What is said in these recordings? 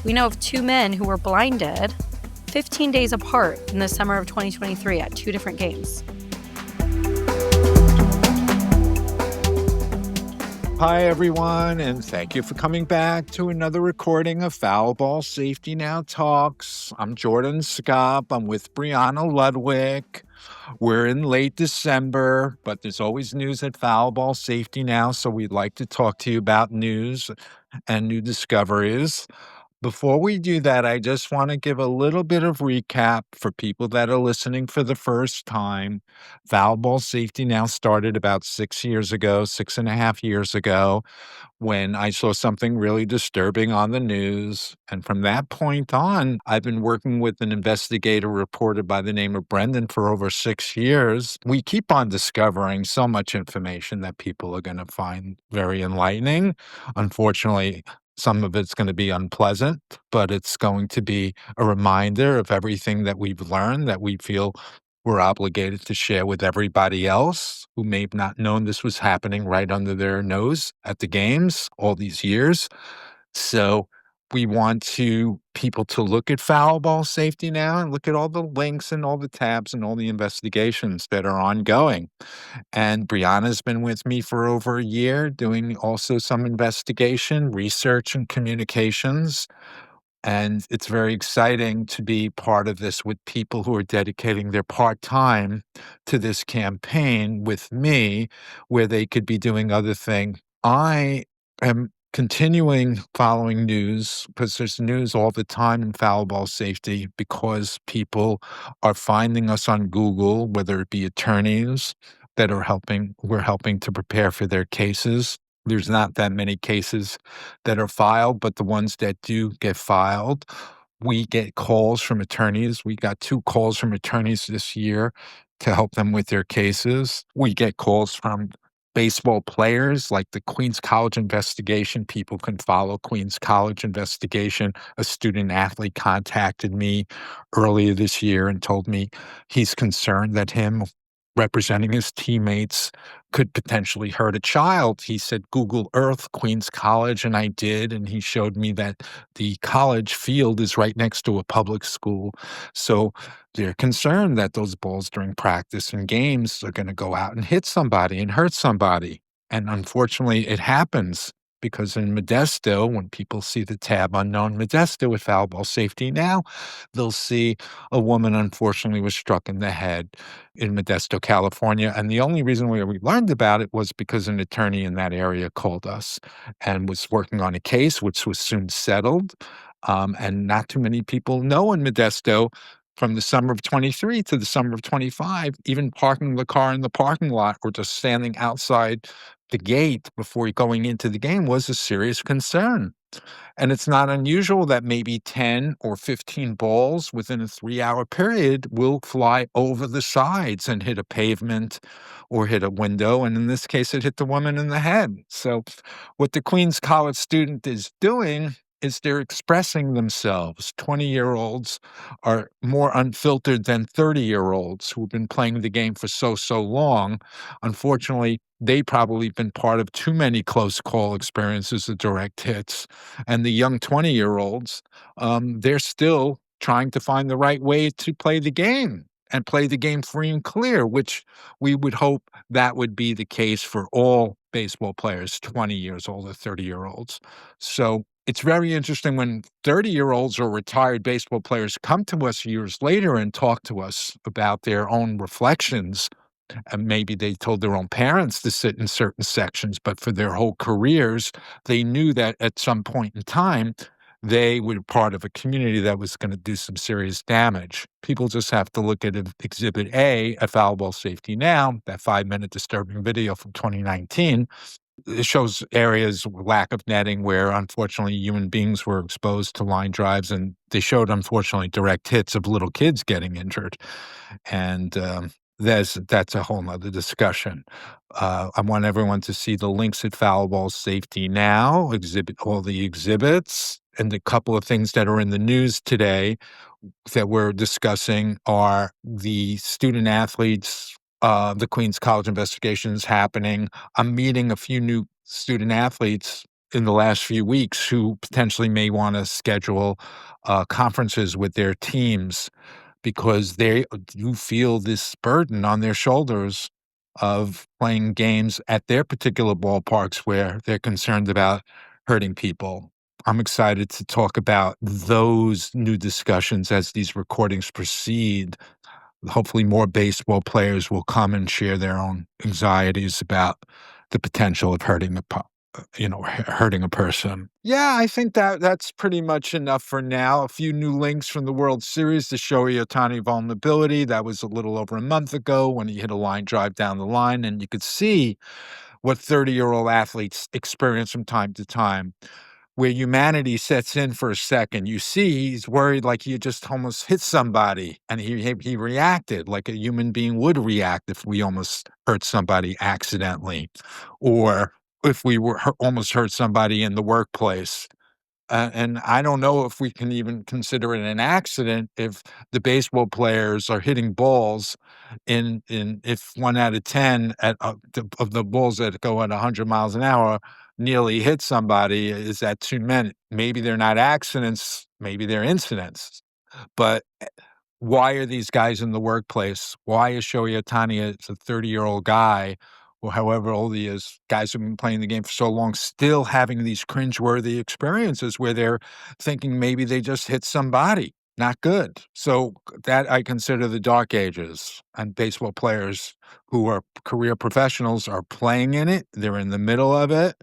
We know of two men who were blinded 15 days apart in the summer of 2023 at two different games. Hi, everyone, and thank you for coming back to another recording of Foul Ball Safety Now Talks. I'm Jordan Scott. I'm with Brianna Ludwig. We're in late December, but there's always news at Foul Ball Safety Now, so we'd like to talk to you about news and new discoveries. Before we do that, I just want to give a little bit of recap for people that are listening for the first time. Foul Ball Safety Now started about 6 and a half years ago, when I saw something really disturbing on the news. And from that point on, I've been working with an investigative reporter by the name of Brendan for over 6 years. We keep on discovering so much information that people are going to find very enlightening. Unfortunately, some of it's going to be unpleasant, but it's going to be a reminder of everything that we've learned that we feel we're obligated to share with everybody else who may have not known this was happening right under their nose at the games all these years. So we want people to look at Foul Ball Safety Now and look at all the links and all the tabs and all the investigations that are ongoing. And Brianna's been with me for over a year, doing also some investigation, research, and communications. And it's very exciting to be part of this with people who are dedicating their part-time to this campaign with me, where they could be doing other things. I am continuing following news because there's news all the time in foul ball safety, because people are finding us on Google, whether it be attorneys that we're helping to prepare for their cases. There's not that many cases that are filed, but the ones that do get filed, we get calls from attorneys. We got 2 calls from attorneys this year to help them with their cases. We get calls from baseball players, like the Queens College investigation. People can follow Queens College investigation. A student athlete contacted me earlier this year and told me he's concerned that him representing his teammates could potentially hurt a child. He said, Google Earth, Queens College, and I did, and he showed me that the college field is right next to a public school. So they're concerned that those balls during practice and games are going to go out and hit somebody and hurt somebody. And unfortunately, it happens, because in Modesto, when people see the tab Unknown Modesto with Foul Ball Safety Now, they'll see a woman unfortunately was struck in the head in Modesto, California. And the only reason we learned about it was because an attorney in that area called us and was working on a case, which was soon settled. And not too many people know in Modesto, from the summer of 23 to the summer of 25, even parking the car in the parking lot or just standing outside the gate before going into the game was a serious concern. And it's not unusual that maybe 10 or 15 balls within a 3-hour period will fly over the sides and hit a pavement or hit a window. And in this case, it hit the woman in the head. So what the Queens College student is doing is they're expressing themselves. 20-year-olds are more unfiltered than 30-year-olds who've been playing the game for so long. Unfortunately, they probably been part of too many close call experiences of direct hits. And the young 20-year-olds, they're still trying to find the right way to play the game and play the game free and clear, which we would hope that would be the case for all baseball players, 20 years old or 30-year-olds. So it's very interesting when 30-year-olds or retired baseball players come to us years later and talk to us about their own reflections. And maybe they told their own parents to sit in certain sections, but for their whole careers, they knew that at some point in time, they were part of a community that was going to do some serious damage. People just have to look at Exhibit A at Foul Ball Safety Now, that 5-minute disturbing video from 2019. It shows areas with lack of netting where, unfortunately, human beings were exposed to line drives, and they showed, unfortunately, direct hits of little kids getting injured. And that's a whole nother discussion. I want everyone to see the links at Foul Ball Safety Now, all the exhibits, and the couple of things that are in the news today that we're discussing are the student athletes. The Queens College investigation is happening. I'm meeting a few new student athletes in the last few weeks who potentially may want to schedule conferences with their teams because they do feel this burden on their shoulders of playing games at their particular ballparks where they're concerned about hurting people. I'm excited to talk about those new discussions as these recordings proceed. Hopefully, more baseball players will come and share their own anxieties about the potential of hurting a person. Yeah, I think that that's pretty much enough for now. A few new links from the World Series to show Ohtani vulnerability. That was a little over a month ago when he hit a line drive down the line, and you could see what 30-year-old athletes experience from time to time, where humanity sets in for a second. You see, he's worried like he just almost hit somebody, and he reacted like a human being would react if we almost hurt somebody accidentally, or if we were almost hurt somebody in the workplace. And I don't know if we can even consider it an accident if the baseball players are hitting balls in if 1 out of 10 of the balls that go at 100 miles an hour nearly hit somebody, is that too many? Maybe they're not accidents, maybe they're incidents. But why are these guys in the workplace? Why is Shohei Ohtani, as a 30-year-old guy, or however old he is, guys who've been playing the game for so long, still having these cringeworthy experiences where they're thinking maybe they just hit somebody? Not good. So that I consider the dark ages, and baseball players who are career professionals are playing in it. They're in the middle of it,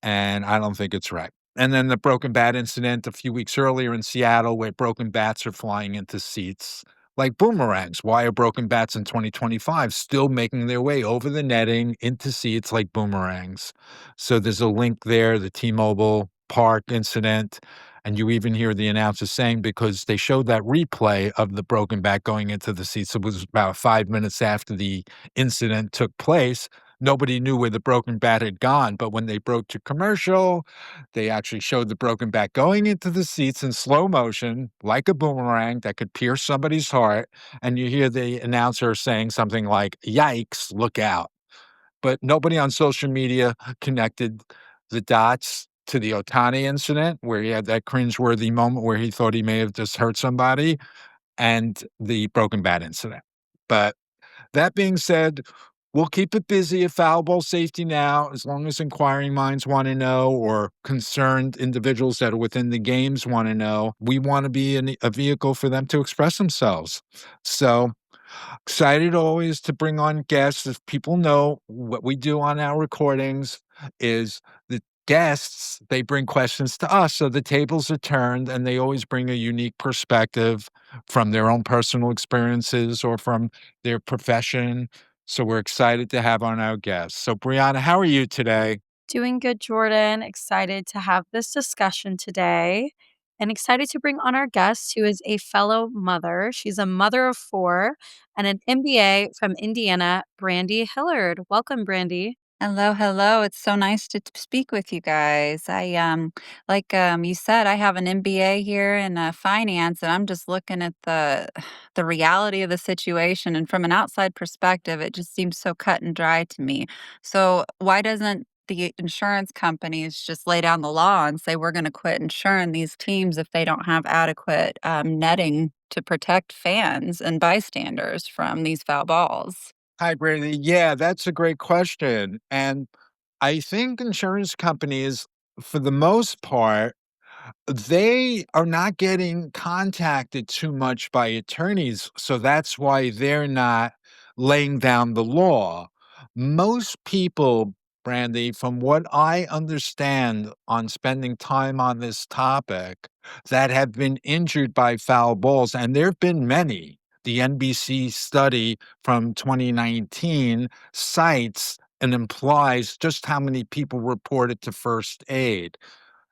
and I don't think it's right. And then the broken bat incident a few weeks earlier in Seattle, where broken bats are flying into seats like boomerangs. Why are broken bats in 2025 still making their way over the netting into seats like boomerangs? So there's a link there, the T-Mobile Park incident. And you even hear the announcer saying, because they showed that replay of the broken bat going into the seats, it was about 5 minutes after the incident took place. Nobody knew where the broken bat had gone, but when they broke to commercial, they actually showed the broken bat going into the seats in slow motion, like a boomerang that could pierce somebody's heart, and you hear the announcer saying something like, "Yikes, look out." But nobody on social media connected the dots to the Ohtani incident, where he had that cringeworthy moment where he thought he may have just hurt somebody, and the broken bat incident. But that being said, we'll keep it busy at Foul Ball Safety Now, as long as inquiring minds want to know, or concerned individuals that are within the games want to know. We want to be a vehicle for them to express themselves. So excited always to bring on guests. If people know what we do on our recordings is the guests, they bring questions to us. So the tables are turned, and they always bring a unique perspective from their own personal experiences or from their profession. So we're excited to have on our guests. So Brianna, how are you today? Doing good, Jordan. Excited to have this discussion today and excited to bring on our guest who is a fellow mother. She's a mother of four and an MBA from Indiana, Brandy Hillard. Welcome, Brandy. Hello, hello. It's so nice to speak with you guys. You said, I have an MBA here in finance, and I'm just looking at the reality of the situation. And from an outside perspective, it just seems so cut and dry to me. So why doesn't the insurance companies just lay down the law and say we're going to quit insuring these teams if they don't have adequate netting to protect fans and bystanders from these foul balls? Hi, Brandy. Yeah, that's a great question. And I think insurance companies, for the most part, they are not getting contacted too much by attorneys, so that's why they're not laying down the law. Most people, Brandy, from what I understand on spending time on this topic, that have been injured by foul balls, and there have been many. The NBC study from 2019 cites and implies just how many people reported to first aid.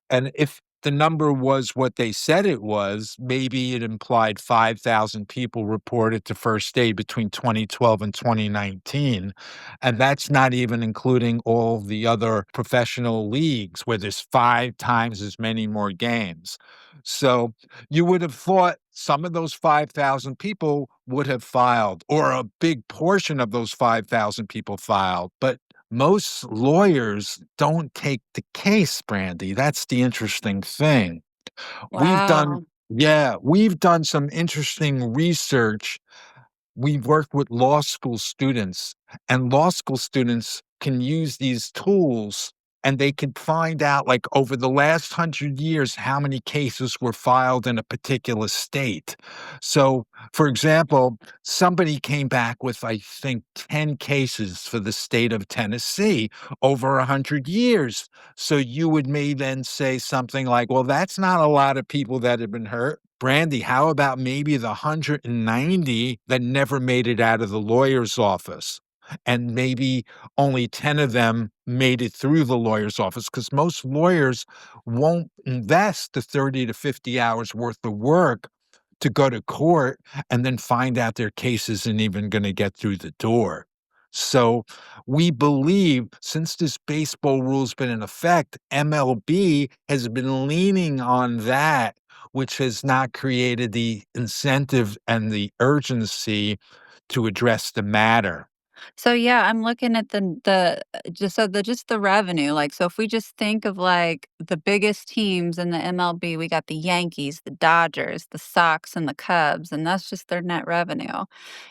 And if the number was what they said it was, maybe it implied 5,000 people reported to first aid between 2012 and 2019. And that's not even including all the other professional leagues where there's 5 times as many more games. So you would have thought some of those 5,000 people would have filed, or a big portion of those 5,000 people filed, but Most lawyers don't take the case, Brandy. That's the interesting thing. We've done Wow. Yeah, we've done some interesting research. We've worked with law school students, and law school students can use these tools and they can find out, like, over the last 100 years, how many cases were filed in a particular state. So, for example, somebody came back with, I think, 10 cases for the state of Tennessee over 100 years. So you would may then say something like, well, that's not a lot of people that have been hurt. Brandy, how about maybe the 190 that never made it out of the lawyer's office? And maybe only 10 of them made it through the lawyer's office because most lawyers won't invest the 30 to 50 hours worth of work to go to court and then find out their case isn't even going to get through the door. So we believe since this baseball rule's been in effect, MLB has been leaning on that, which has not created the incentive and the urgency to address the matter. So yeah, I'm looking at just the revenue. Like, so if we just think of like the biggest teams in the MLB, we got the Yankees, the Dodgers, the Sox, and the Cubs, and that's just their net revenue.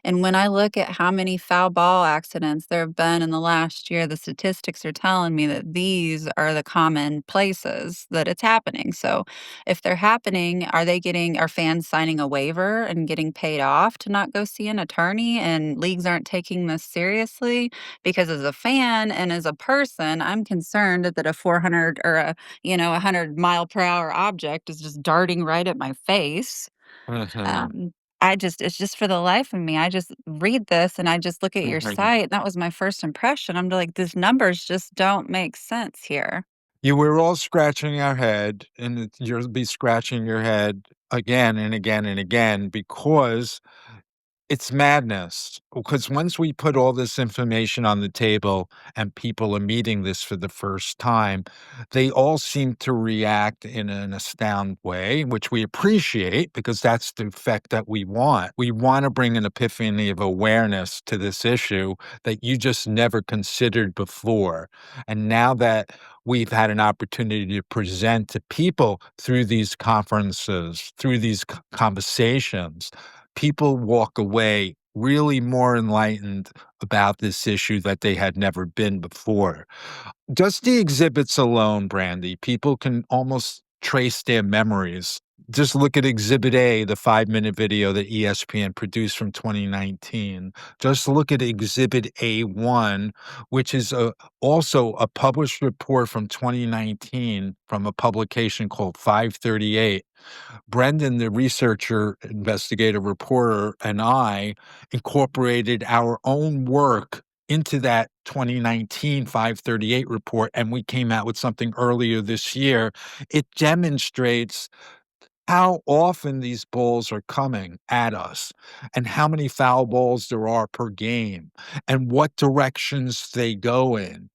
And when I look at how many foul ball accidents there have been in the last year, the statistics are telling me that these are the common places that it's happening. So if they're happening, are fans signing a waiver and getting paid off to not go see an attorney, and leagues aren't taking this seriously? Because as a fan and as a person, I'm concerned that a 400 or a 100-mile-per-hour object is just darting right at my face. Mhm. Um, it's just for the life of me, I just read this and I just look at your site, and that was my first impression. I'm like, "These numbers just don't make sense here." You were all scratching our head, and you'll be scratching your head again and again and again because it's madness, because once we put all this information on the table and people are meeting this for the first time, they all seem to react in an astound way, which we appreciate because that's the effect that we want. We want to bring an epiphany of awareness to this issue that you just never considered before. And now that we've had an opportunity to present to people through these conferences, through these conversations, people walk away really more enlightened about this issue that they had never been before. Just the exhibits alone, Brandy, people can almost trace their memories. Just look at Exhibit A, the 5-minute video that ESPN produced from 2019. Just look at Exhibit A1, which is also a published report from 2019 from a publication called 538. Brendan, the researcher, investigative reporter, and I incorporated our own work into that 2019 538 report, and we came out with something earlier this year. It demonstrates how often these balls are coming at us and how many foul balls there are per game and what directions they go in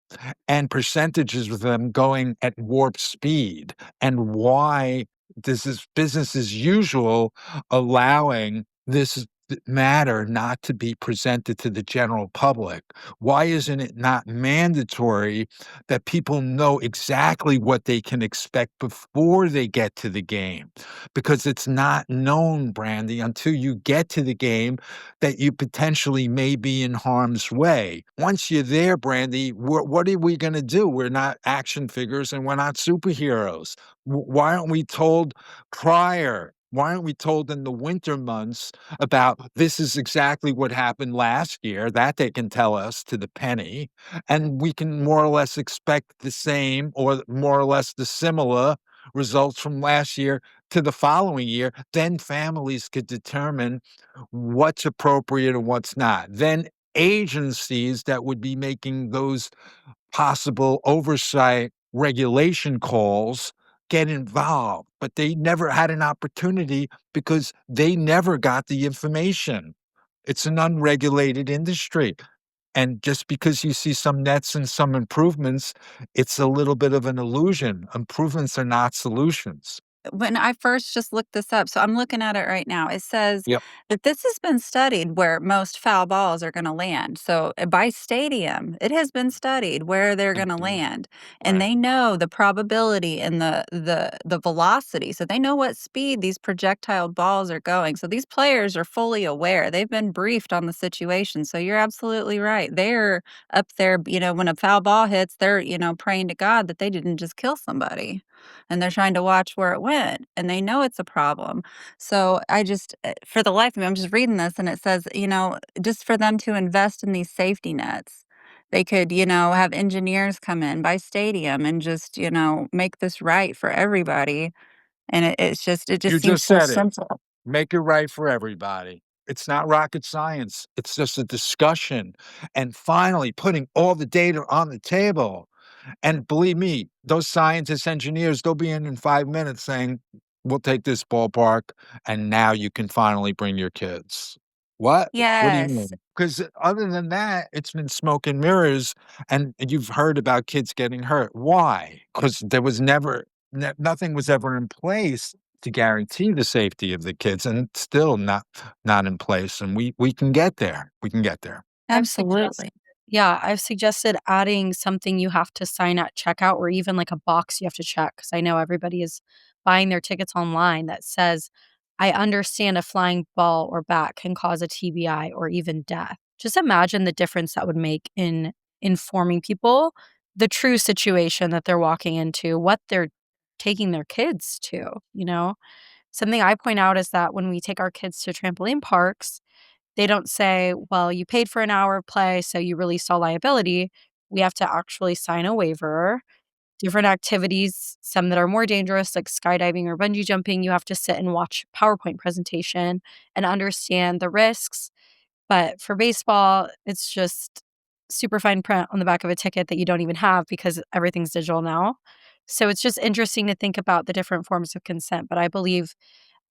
and percentages of them going at warp speed and why this is business as usual allowing this matter not to be presented to the general public. Why isn't it not mandatory that people know exactly what they can expect before they get to the game? Because it's not known, Brandy, until you get to the game that you potentially may be in harm's way. Once you're there, Brandy, what are we going to do? We're not action figures and we're not superheroes. Why aren't we told prior? Why aren't we told in the winter months about this is exactly what happened last year? That they can tell us to the penny, and we can more or less expect the same or more or less the similar results from last year to the following year. Then families could determine what's appropriate and what's not. Then agencies that would be making those possible oversight regulation calls get involved, but they never had an opportunity because they never got the information. It's an unregulated industry. And just because you see some nets and some improvements, it's a little bit of an illusion. Improvements are not solutions. when I first just looked this up, so I'm looking at it right now. It says Yep. that this has been studied where most foul balls are going to land. So by stadium, it has been studied where they're going to Mhm. land, and Right. they know the probability and the velocity. So they know what speed these projectile balls are going. So these players are fully aware. They've been briefed on the situation. So you're absolutely right. They're up there, when a foul ball hits, they're, praying to God that they didn't just kill somebody, and they're trying to watch where it went, and they know it's a problem. So I just, for the life of me, I'm just reading this and it says, just for them to invest in these safety nets. They could, have engineers come in by stadium and just, make this right for everybody. And it You just seems just so said it. simple. Make it right for everybody. It's not rocket science. It's just a discussion and finally putting all the data on the table. And believe me, those scientists, engineers, they'll be in 5 minutes saying, "We'll take this ballpark, and now you can finally bring your kids." What? What do you Yes. mean? Because other than that, it's been smoke and mirrors, and you've heard about kids getting hurt. Why? Because there was never nothing was ever in place to guarantee the safety of the kids, and it's still not in place, and we can get there. We can get there. I've suggested Absolutely. yeah, I've suggested adding something you have to sign at checkout or even, like, a box you have to check because I know everybody is buying their tickets online that says, "I understand a flying ball or bat can cause a TBI or even death." Just imagine the difference that would make in informing people the true situation that they're walking into, what they're taking their kids to, you know? Something I point out is that when we take our kids to trampoline parks, they don't say, "Well, you paid for an hour of play, so you released all liability." We have to actually sign a waiver. Different activities, some that are more dangerous, like skydiving or bungee jumping, you have to sit and watch a PowerPoint presentation and understand the risks. But for baseball, it's just super fine print on the back of a ticket that you don't even have because everything's digital now. So it's just interesting to think about the different forms of consent, but I believe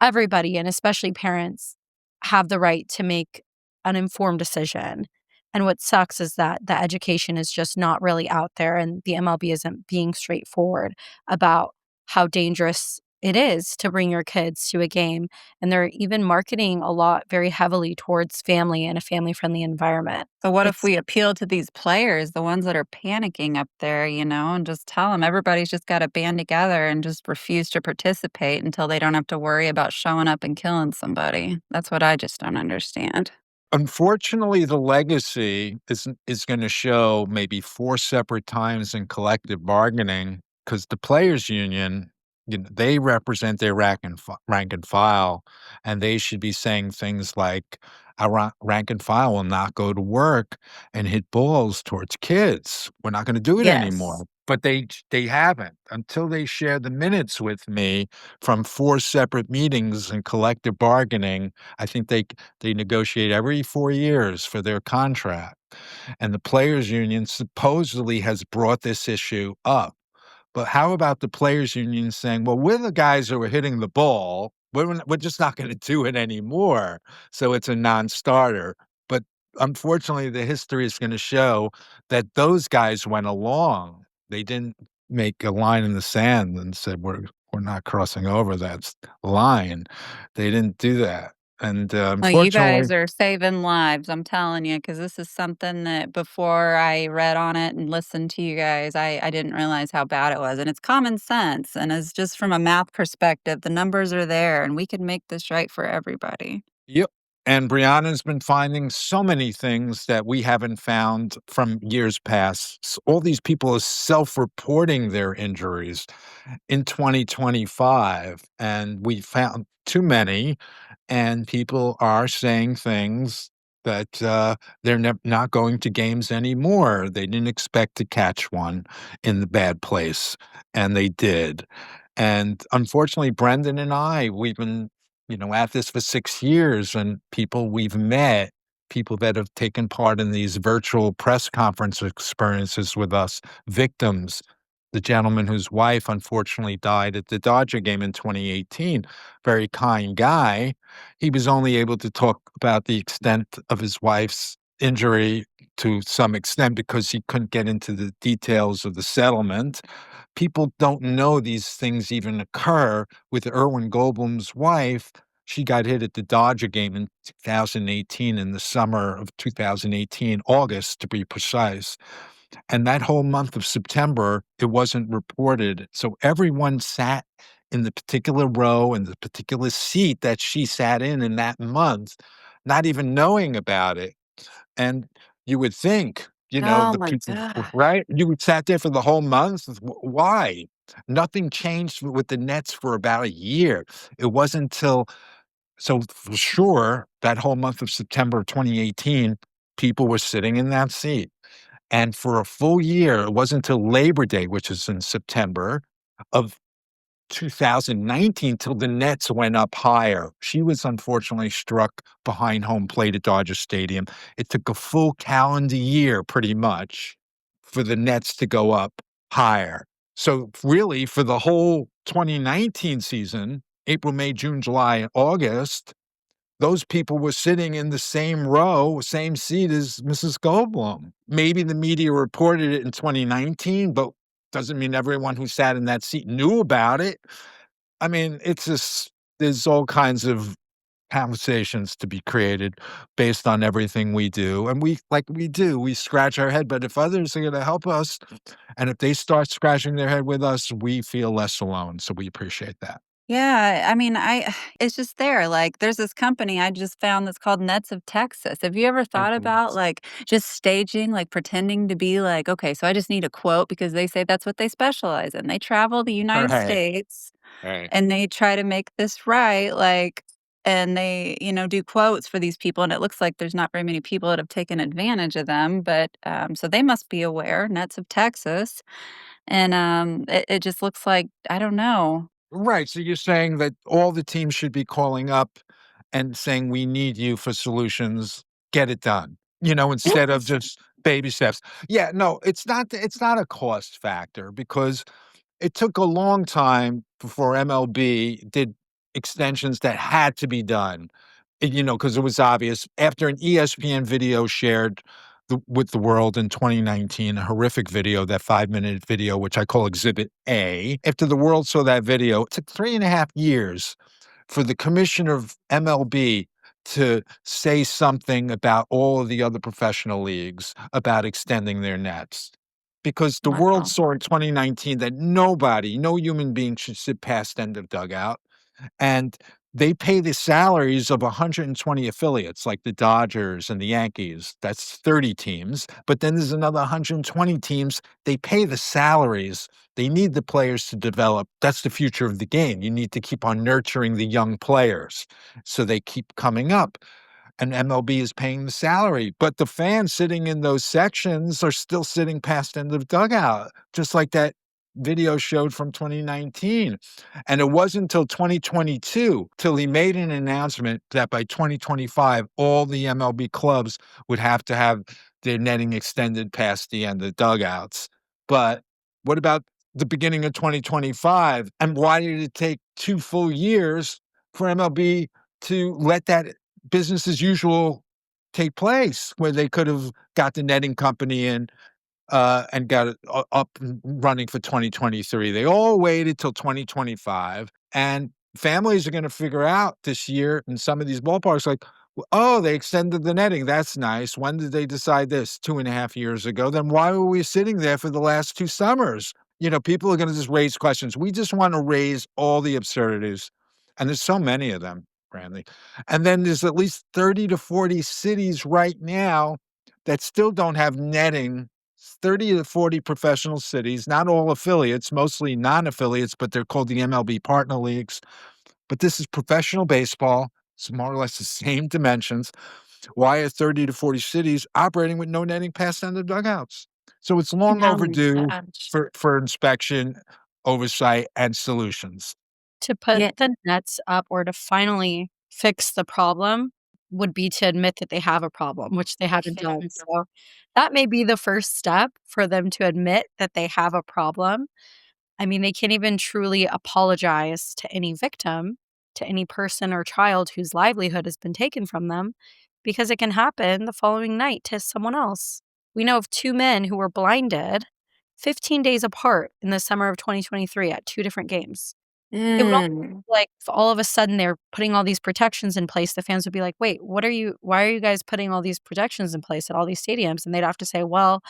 everybody, and especially parents, have the right to make an informed decision. And what sucks is that the education is just not really out there, and the MLB isn't being straightforward about how dangerous it is to bring your kids to a game. And they're even marketing a lot very heavily towards family and a family friendly environment. So what if It's we appeal to these players, the ones that are panicking up there, and just tell them everybody's just got to band together and just refuse to participate until they don't have to worry about showing up and killing somebody? That's what I just don't understand. Unfortunately, the legacy is gonna show maybe 4 separate times in collective bargaining because the players' union, they represent their rank and file, and they should be saying things like, "Our rank and file will not go to work and hit balls towards kids. We're not gonna do it Yes. anymore." But they haven't until they share the minutes with me from 4 separate meetings and collective bargaining. I think they negotiate every 4 years for their contract, and the players' union supposedly has brought this issue up. But how about the players' union saying, "Well, we're the guys who are hitting the ball. We're just not gonna do it anymore, so it's a non-starter." But unfortunately, the history is gonna show that those guys went along. They didn't make a line in the sand and said, "We're not crossing over that line." They didn't do that, and, Well, you unfortunately. guys are saving lives, I'm telling you, because this is something that before I read on it and listened to you guys, I didn't realize how bad it was. And it's common sense. And it's just from a math perspective, the numbers are there and we can make this right for everybody. Yep. And Brianna's been finding so many things that we haven't found from years past. All these people are self-reporting their injuries in 2025, and we found too many, and people are saying things that they're not going to games anymore. They didn't expect to catch one in the bad place, and they did. And unfortunately, Brendan and I, we've been at this for 6 years, and people we've met, people that have taken part in these virtual press conference experiences with us, victims. The gentleman whose wife unfortunately died at the Dodger game in 2018, very kind guy. He was only able to talk about the extent of his wife's injury to some extent because he couldn't get into the details of the settlement. people don't know these things even occur. With Erwin Goldblum's wife, she got hit at the Dodger game in 2018, in the summer of 2018, August to be precise. And that whole month of September, it wasn't reported. So everyone sat in the particular row and the particular seat that she sat in that month, not even knowing about it. And you would think, Oh the my people, gosh. right? You would sat there for the whole month. Why? Nothing changed with the Nets for about a year. It wasn't until, so for sure, that whole month of September of 2018, people were sitting in that seat. And for a full year, it wasn't until Labor Day, which is in September of 2019, till the Nets went up higher. She was unfortunately struck behind home plate at Dodger Stadium. It took a full calendar year, pretty much, for the Nets to go up higher. So really, for the whole 2019 season, April, May, June, July, and August, those people were sitting in the same row, same seat as Mrs. Goldblum. Maybe the media reported it in 2019, but doesn't mean everyone who sat in that seat knew about it. I mean, it's just, there's all kinds of conversations to be created based on everything we do. And we scratch our head. But if others are going to help us, and if they start scratching their head with us, we feel less alone. So we appreciate that. Yeah, I mean, I it's just there, like, there's this company I just found that's called Nets of Texas. Have you ever thought Mhm. about, like, just staging, like, pretending to be like, "Okay, so I just need a quote," because they say that's what they specialize in. They travel the United Right. States, Right. and they try to make this right, like and they, do quotes for these people, and it looks like there's not very many people that have taken advantage of them, but, so they must be aware, Nets of Texas, and, it just looks like I don't know. Right, so you're saying that all the teams should be calling up and saying, "We need you for solutions, get it done," instead of Yes. just baby steps. Yeah, no, it's not a cost factor because it took a long time before MLB did extensions that had to be done, because it was obvious after an ESPN video shared with the world in 2019, a horrific video, that 5-minute video, which I call Exhibit A. After the world saw that video, it took 3.5 years for the commissioner of MLB to say something about all of the other professional leagues about extending their nets. Because the world Wow. saw in 2019 that nobody, no human being should sit past end of dugout. And they pay the salaries of 120 affiliates like the Dodgers and the Yankees. That's 30 teams. But then there's another 120 teams. They pay the salaries. They need the players to develop. That's the future of the game. You need to keep on nurturing the young players so they keep coming up, and MLB is paying the salary, but the fans sitting in those sections are still sitting past end of dugout, just like that video showed from 2019. And it wasn't until 2022 till he made an announcement that by 2025, all the MLB clubs would have to have their netting extended past the end of dugouts. But what about the beginning of 2025? And why did it take 2 full years for MLB to let that business as usual take place, where they could have got the netting company in, and got it up and running for 2023. They all waited till 2025, and families are going to figure out this year in some of these ballparks, like, oh, they extended the netting. That's nice. When did they decide this? 2.5 years ago. Then why were we sitting there for the last 2 summers? People are going to just raise questions. We just want to raise all the absurdities, and there's so many of them, Brandy. And then there's at least 30 to 40 cities right now that still don't have netting. 30 to 40 professional cities, not all affiliates, mostly non-affiliates, but they're called the MLB partner leagues. But this is professional baseball. It's more or less the same dimensions. Why are 30 to 40 cities operating with no netting past end of dugouts? So it's long Oh my overdue gosh. for inspection, oversight, and solutions. To put Yeah. the nets up or to finally fix the problem would be to admit that they have a problem, which they haven't done, so that may be the first step for them to admit that they have a problem. I mean, they can't even truly apologize to any victim, to any person or child whose livelihood has been taken from them, because it can happen the following night to someone else. We know of 2 men who were blinded 15 days apart in the summer of 2023 at 2 different games. It would almost Mm. like if all of a sudden they're putting all these protections in place, the fans would be like, "Wait, why are you guys putting all these protections in place at all these stadiums?" And they'd have to say, "Well,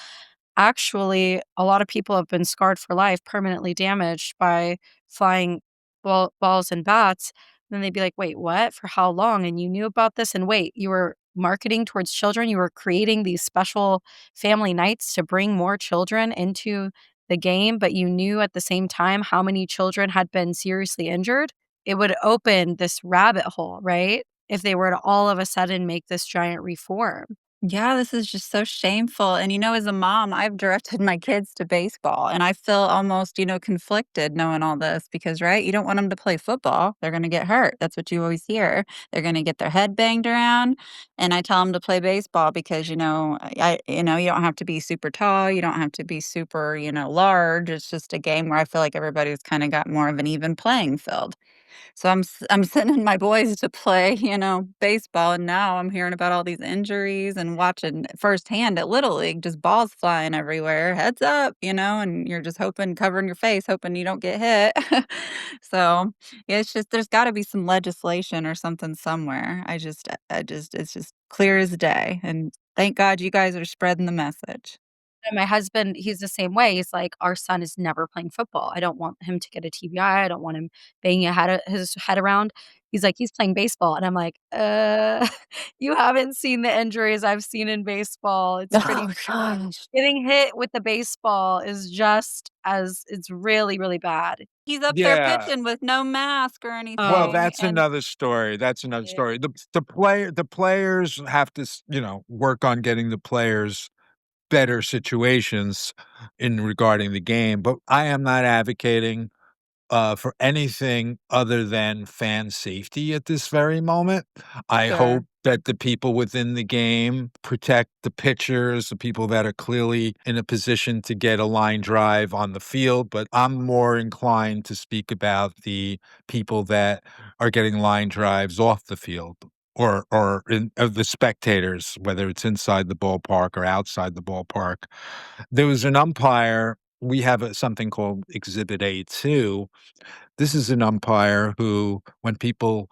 actually, a lot of people have been scarred for life, permanently damaged by flying balls and bats." Then they'd be like, "Wait, what? For how long? And you knew about this? And wait, you were marketing towards children? You were creating these special family nights to bring more children into the game, but you knew at the same time how many children had been seriously injured?" It would open this rabbit hole, right? If they were to all of a sudden make this giant reform. Yeah, this is just so shameful. And, as a mom, I've directed my kids to baseball, and I feel almost, conflicted knowing all this because, right, you don't want them to play football. They're going to get hurt. That's what you always hear. They're going to get their head banged around. And I tell them to play baseball because, you don't have to be super tall. You don't have to be super, large. It's just a game where I feel like everybody's kind of got more of an even playing field. So I'm sending my boys to play, baseball, and now I'm hearing about all these injuries and watching firsthand at Little League, just balls flying everywhere. Heads up, and you're just covering your face, hoping you don't get hit. So, yeah, it's just there's gotta be some legislation or something somewhere. I just it's just clear as day, and thank God you guys are spreading the message. And my husband, he's the same way. He's like, "Our son is never playing football. I don't want him to get a TBI. I don't want him banging his head around." He's like, "He's playing baseball." And I'm like, you haven't seen the injuries I've seen in baseball. It's pretty Oh gosh. getting hit with the baseball is just as it's really, really bad." He's up there Yeah. pitching with no mask or Well, Oh, anything, that's and another story. That's another story. The players have to, work on getting the players better situations in regarding the game, but I am not advocating for anything other than fan safety at this very moment. I sure. hope that the people within the game protect the pitchers, the people that are clearly in a position to get a line drive on the field. But I'm more inclined to speak about the people that are getting line drives off the field. Of the spectators, whether it's inside the ballpark or outside the ballpark. There was an umpire. We have something called Exhibit A2. This is an umpire who, when people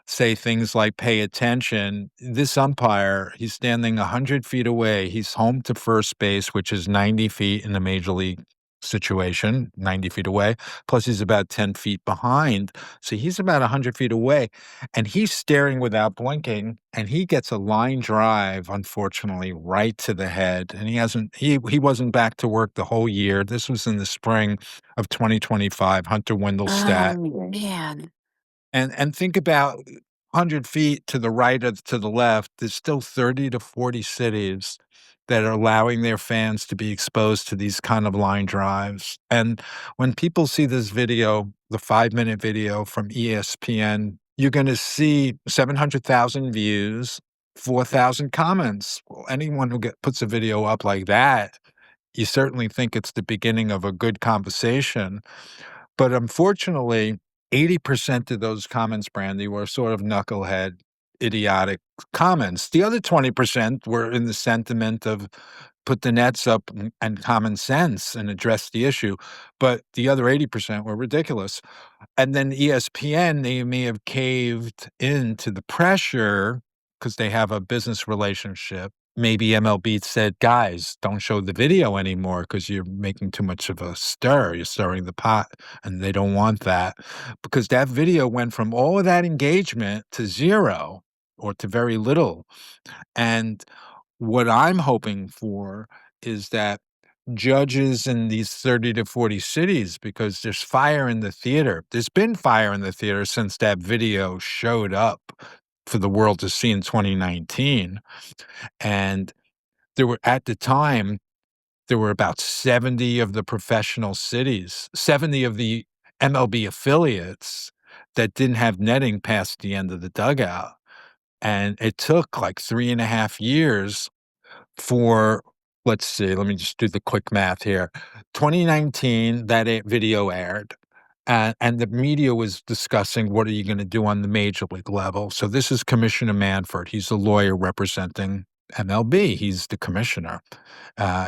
say things like pay attention, this umpire, he's standing 100 feet away. He's home to first base, which is 90 feet in a major league situation, 90 feet away. Plus, he's about 10 feet behind. So he's about 100 feet away. And he's staring without blinking. And he gets a line drive, unfortunately, right to the head. And he wasn't back to work the whole year. This was in the spring of 2025, Hunter Wendelstedt. Oh, man. And think about 100 feet to the right or to the left, there's still 30 to 40 cities that are allowing their fans to be exposed to these kind of line drives. And when people see this video, the 5-minute video from ESPN, you're gonna see 700,000 views, 4,000 comments. Well, anyone who puts a video up like that, you certainly think it's the beginning of a good conversation. But unfortunately, 80% of those comments, Brandy, were sort of knucklehead, idiotic comments. The other 20% were in the sentiment of put the nets up and common sense and address the issue. But the other 80% were ridiculous. And then ESPN, they may have caved into the pressure because they have a business relationship. Maybe MLB said, guys, don't show the video anymore because you're making too much of a stir. You're stirring the pot, and they don't want that because that video went from all of that engagement to zero or to very little. And what I'm hoping for is that judges in these 30 to 40 cities, because there's fire in the theater. There's been fire in the theater since that video showed up for the world to see in 2019. And there were, at the time, there were about 70 of the professional cities, 70 of the MLB affiliates that didn't have netting past the end of the dugout. And it took like 3.5 years for, let's see, let me just do the quick math here. 2019, that video aired. And the media was discussing what are you going to do on the major league level. So this is Commissioner Manfred. He's a lawyer representing MLB. He's the commissioner.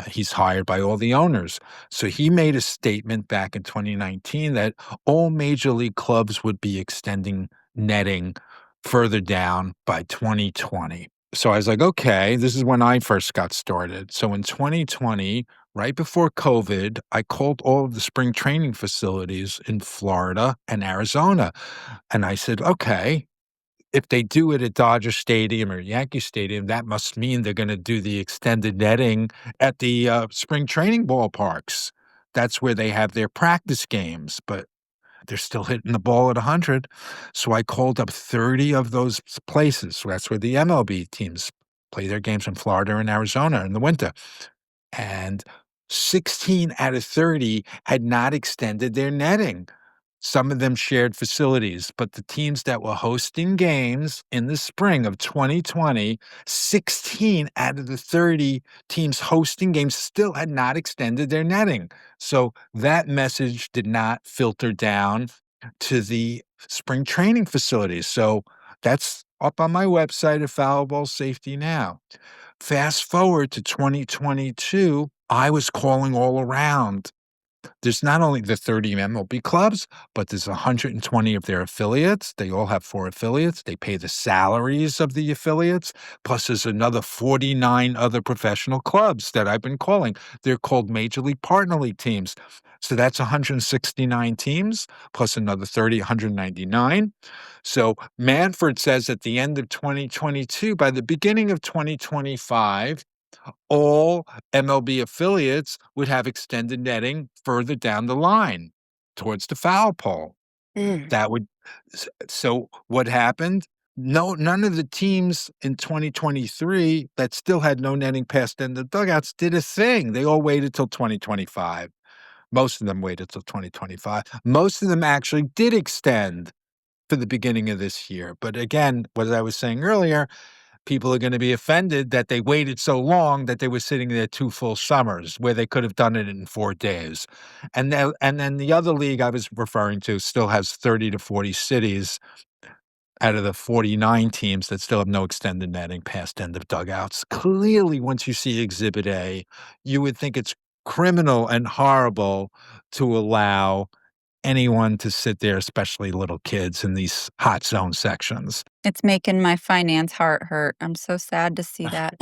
He's hired by all the owners. So he made a statement back in 2019 that all major league clubs would be extending netting further down by 2020. So I was like, okay, this is when I first got started. So in 2020, right before COVID, I called all of the spring training facilities in Florida and Arizona. And I said, okay, if they do it at Dodger Stadium or Yankee Stadium, that must mean they're gonna do the extended netting at the, spring training ballparks. That's where they have their practice games, but they're still hitting the ball at 100. So I called up 30 of those places. So that's where the MLB teams play their games in Florida and Arizona in the winter. And 16 out of 30 had not extended their netting. Some of them shared facilities, but the teams that were hosting games in the spring of 2020, 16 out of the 30 teams hosting games still had not extended their netting. So that message did not filter down to the spring training facilities. So that's up on my website at Foul Ball Safety Now. Fast forward to 2022, I was calling all around. There's not only the 30 MLB clubs, but there's 120 of their affiliates. They all have 4 affiliates. They pay the salaries of the affiliates, plus there's another 49 other professional clubs that I've been calling. They're called Major League Partner League teams. So that's 169 teams, plus another 30, 199. So Manfred says at the end of 2022, by the beginning of 2025, all MLB affiliates would have extended netting further down the line towards the foul pole. Mm. That would so what happened? No, none of the teams in 2023 that still had no netting past in the dugouts did a thing. They all waited till 2025. Most of them waited till 2025. Most of them actually did extend for the beginning of this year. But again, what I was saying earlier, people are gonna be offended that they waited so long that they were sitting there 2 full summers where they could have done it in 4 days. And then the other league I was referring to still has 30 to 40 cities out of the 49 teams that still have no extended netting past end of dugouts. Clearly, once you see Exhibit A, you would think it's criminal and horrible to allow anyone to sit there, especially little kids, in these hot zone sections. It's making my finance heart hurt. I'm so sad to see that.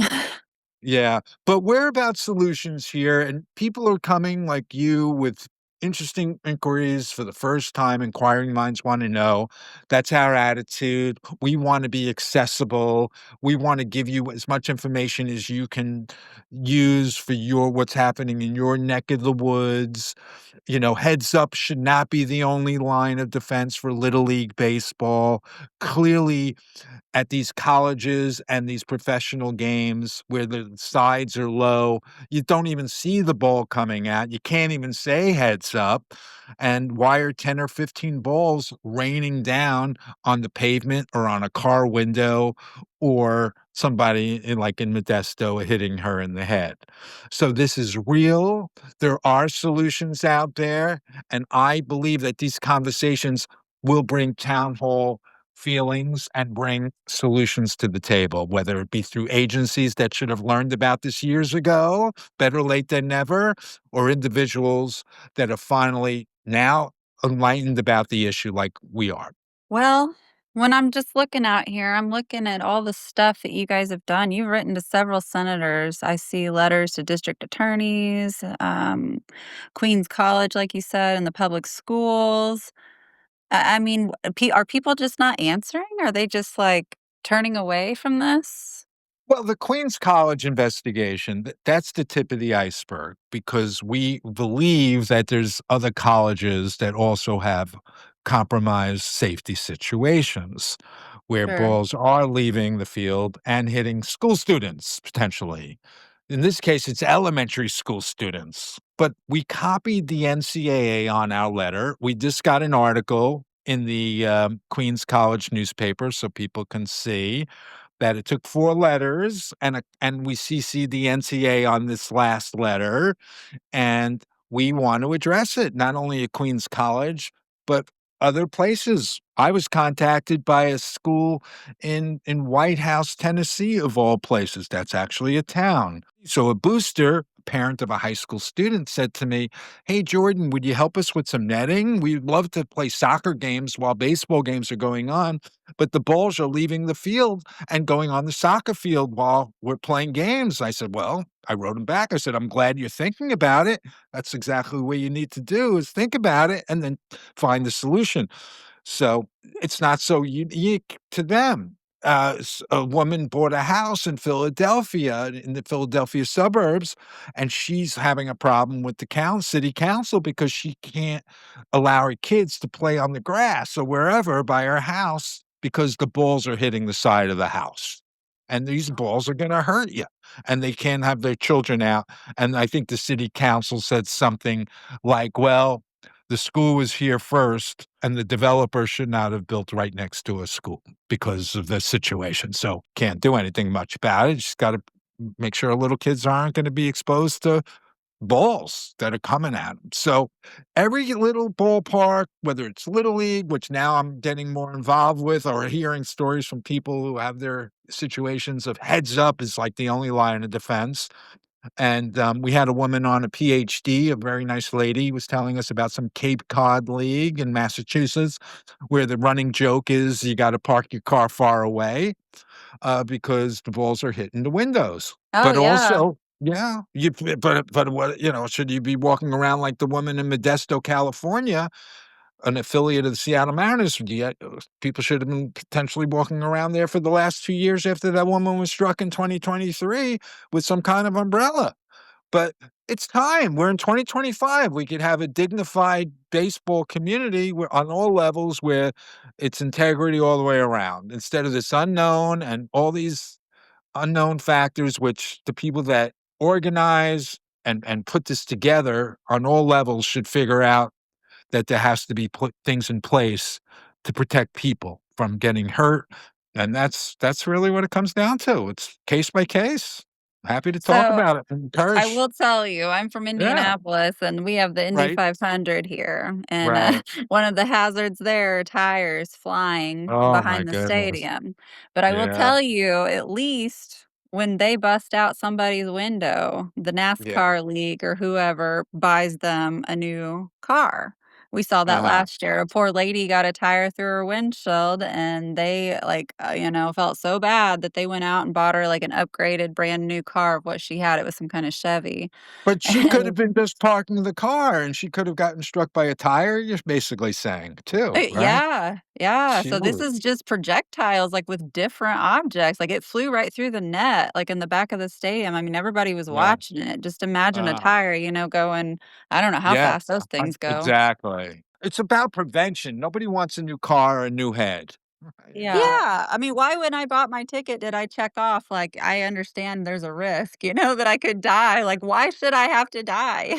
Yeah, but we're about solutions here, and people are coming like you with interesting inquiries for the first time. Inquiring minds want to know. That's our attitude. We want to be accessible. We want to give you as much information as you can use for your what's happening in your neck of the woods. Heads up should not be the only line of defense for Little League baseball. Clearly, at these colleges and these professional games where the sides are low, you don't even see the ball coming out. You can't even say heads up. And why are 10 or 15 balls raining down on the pavement or on a car window or somebody like in Modesto hitting her in the head? So this is real. There are solutions out there. And I believe that these conversations will bring town hall feelings and bring solutions to the table, whether it be through agencies that should have learned about this years ago, better late than never, or individuals that are finally now enlightened about the issue like we are. Well, when I'm just looking out here, I'm looking at all the stuff that you guys have done. You've written to several senators. I see letters to district attorneys, Queens College, like you said, and the public schools. I mean, are people just not answering? Are they just like turning away from this? Well, the Queens College investigation, that's the tip of the iceberg because we believe that there's other colleges that also have compromised safety situations where Sure. balls are leaving the field and hitting school students potentially. In this case, it's elementary school students. But we copied the NCAA on our letter. We just got an article in the Queens College newspaper so people can see that it took 4 letters and we CC'd the NCA on this last letter, and we want to address it, not only at Queens College, but other places. I was contacted by a school in White House, Tennessee, of all places. That's actually a town. So a booster, parent of a high school student, said to me, "Hey, Jordan, would you help us with some netting? We'd love to play soccer games while baseball games are going on, but the balls are leaving the field and going on the soccer field while we're playing games." I said, "Well," I wrote him back. I said, "I'm glad you're thinking about it. That's exactly what you need to do is think about it and then find the solution." So it's not so unique to them. A woman bought a house in Philadelphia, in the Philadelphia suburbs, and she's having a problem with the city council because she can't allow her kids to play on the grass or wherever by her house because the balls are hitting the side of the house. And these balls are going to hurt you, and they can't have their children out. And I think the city council said something like, well, the school was here first, and the developer should not have built right next to a school because of the situation. So can't do anything much about it. Just got to make sure little kids aren't going to be exposed to balls that are coming at them. So every little ballpark, whether it's Little League, which now I'm getting more involved with, or hearing stories from people who have their situations of heads up is like the only line of defense. And, we had a woman on a PhD, a very nice lady, was telling us about some Cape Cod League in Massachusetts, where the running joke is you gotta park your car far away, because the balls are hitting the windows. Oh, But yeah. also yeah, but what should you be walking around like the woman in Modesto, California, an affiliate of the Seattle Mariners? Yet, people should have been potentially walking around there for the last 2 years after that woman was struck in 2023 with some kind of umbrella. But it's time. We're in 2025. We could have a dignified baseball community where on all levels where it's integrity all the way around instead of this unknown and all these unknown factors, which the people that organize and put this together on all levels should figure out that there has to be put things in place to protect people from getting hurt, and that's really what it comes down to. It's case by case. Happy to talk So about it and I encourage. will tell you, I'm from Yeah, Indianapolis, and we have the Indy right, 500 here, and, right. one of the hazards there are tires flying Oh my behind the goodness. stadium. But I will Yeah, tell you, at least when they bust out somebody's window, the yeah, NASCAR league or whoever buys them a new car. We saw that uh-huh. last year. A poor lady got a tire through her windshield, and they, like, felt so bad that they went out and bought her, like, an upgraded brand new car of what she had. It was some kinda Chevy. But she could have And been just parking the car, and she could have gotten struck by a tire, you're basically saying too, right? yeah, yeah. So this Shoot. is just projectiles, like, with different objects. Like, it flew right through the net, like, in the back of the stadium. I mean, everybody was Yeah, watching it. Just imagine a uh tire, going I don't know how yes, fast those things go. exactly. It's about prevention. Nobody wants a new car or a new head. Yeah. Yeah, I mean, why when I bought my ticket did I check off, like, I understand there's a risk, that I could die, like, why should I have to die?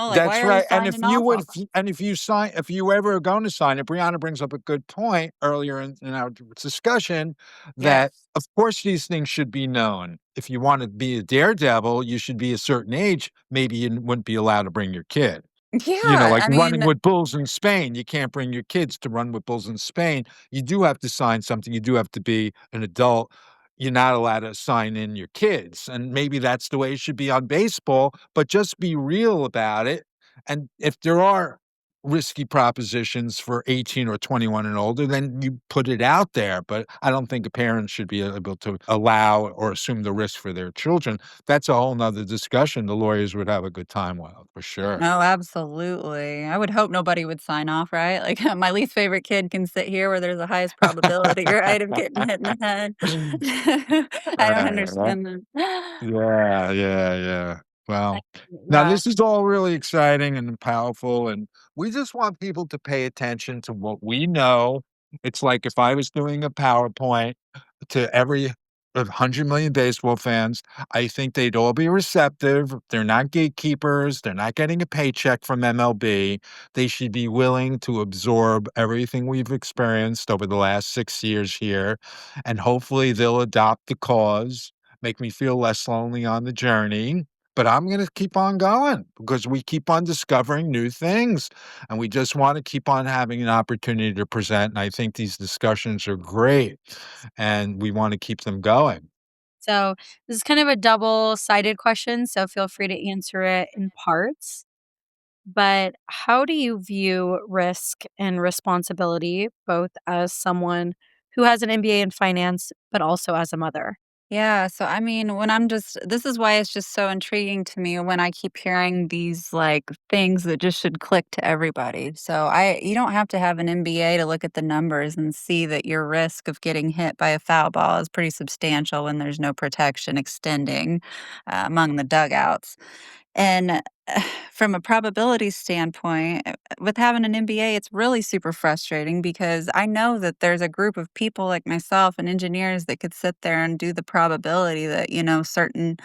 Like, why That's are we right, and if signing you off would on if you and if you ever are going to sign it, Brianna brings up a good point earlier in our discussion that, Yes. of course, these things should be known. If you wanna be a daredevil, you should be a certain age, maybe you wouldn't be allowed to bring your kid. Yeah, Like I running mean with bulls in Spain, you can't bring your kids to run with bulls in Spain. You do have to sign something, you do have to be an adult. You're not allowed to sign in your kids, and maybe that's the way it should be on baseball, but just be real about it, and if there are risky propositions for 18 or 21 and older, then you put it out there, but I don't think a parent should be able to allow or assume the risk for their children. That's a whole 'nother discussion the lawyers would have a good time with, for sure. Oh, absolutely. I would hope nobody would sign off, right? Like, my least favorite kid can sit here where there's the highest probability, right, of getting hit in the head. I don't Right. understand that. Yeah, yeah, yeah. I Well, now yeah. this is all really exciting and powerful, and we just want people to pay attention to what we know. It's like if I was doing a PowerPoint to every 100 million baseball fans, I think they'd all be receptive. They're not gatekeepers. They're not getting a paycheck from MLB. They should be willing to absorb everything we've experienced over the last 6 years here, and hopefully they'll adopt the cause, make me feel less lonely on the journey. but I'm going to keep on going because we keep on discovering new things and we just want to keep on having an opportunity to present. And I think these discussions are great and we want to keep them going. So, this is kind of a double-sided question, so feel free to answer it in parts. But how do you view risk and responsibility, both as someone who has an MBA in finance, but also as a mother? Yeah, so I mean, when I'm just this is why it's just so intriguing to me when I keep hearing these like things that just should click to everybody. So I you don't have to have an MBA to look at the numbers and see that your risk of getting hit by a foul ball is pretty substantial when there's no protection extending among the dugouts. And from a probability standpoint, with having an MBA, it's really super frustrating because I know that there's a group of people like myself and engineers that could sit there and do the probability that, certain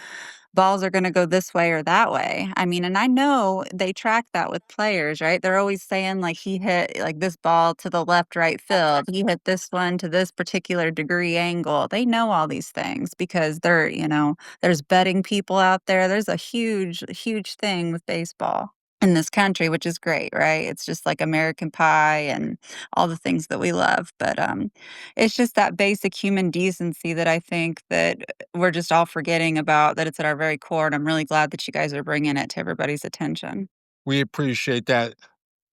balls are gonna go this way or that way. I mean, and I know they track that with players, right? They're always saying like he hit like this ball to the left right field. He hit this one to this particular degree angle. They know all these things because there's betting people out there. There's a huge, huge thing with baseball in this country, which is great, right? It's just like American Pie and all the things that we love. But it's just that basic human decency that I think that we're just all forgetting about, that it's at our very core, and I'm really glad that you guys are bringing it to everybody's attention. We appreciate that.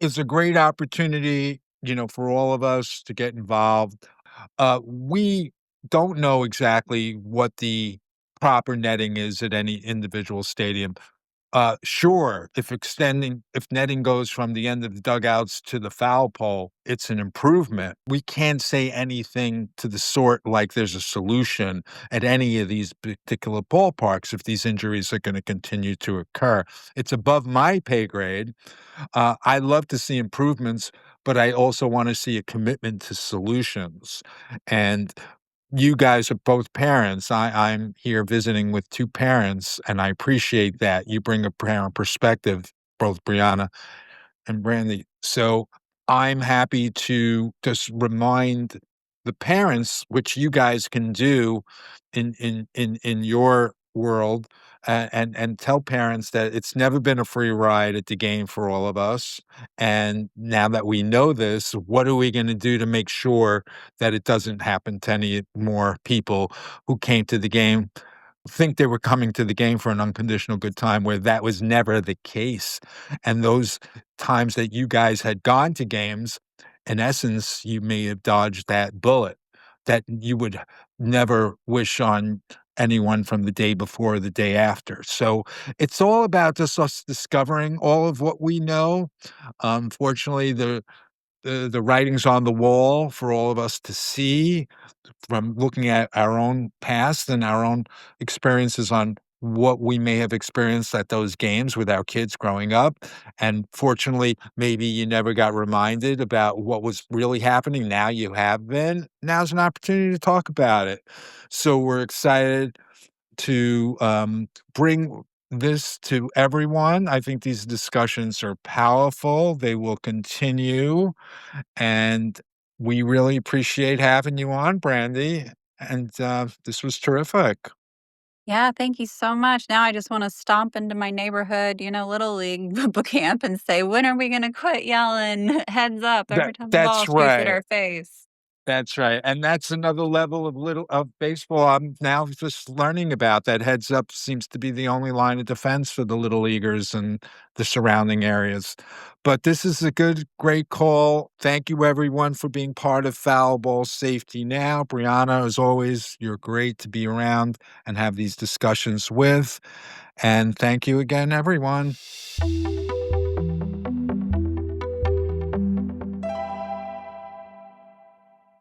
It's a great opportunity, for all of us to get involved. We don't know exactly what the proper netting is at any individual stadium. Sure, if netting goes from the end of the dugouts to the foul pole, it's an improvement. We can't say anything to the sort like there's a solution at any of these particular ballparks if these injuries are gonna continue to occur. It's above my pay grade. I love to see improvements, but I also wanna see a commitment to solutions, and you guys are both parents. I'm here visiting with 2 parents, and I appreciate that. You bring a parent perspective, both Brianna and Brandy. So I'm happy to just remind the parents, which you guys can do in your world, and tell parents that it's never been a free ride at the game for all of us. And now that we know this, what are we going to do to make sure that it doesn't happen to any more people who came to the game think they were coming to the game for an unconditional good time where that was never the case. And those times that you guys had gone to games, in essence, you may have dodged that bullet that you would never wish on anyone from the day before or the day after. So it's all about just us discovering all of what we know. Fortunately, the writing's on the wall for all of us to see from looking at our own past and our own experiences on what we may have experienced at those games with our kids growing up. And fortunately, maybe you never got reminded about what was really happening. Now you have been. Now's an opportunity to talk about it. So we're excited to bring this to everyone. I think these discussions are powerful. They will continue. And we really appreciate having you on, Brandy, and, this was terrific. Yeah, thank you so much. Now I just want to stomp into my neighborhood, little league boot camp and say, when are we going to quit yelling heads up every time the ball That's shoots at right. our face? That's right, and that's another level of baseball I'm now just learning about. That heads up seems to be the only line of defense for the little leaguers and the surrounding areas. But this is a great call. Thank you everyone for being part of Foul Ball Safety Now. Brianna, as always, you're great to be around and have these discussions with. And thank you again, everyone.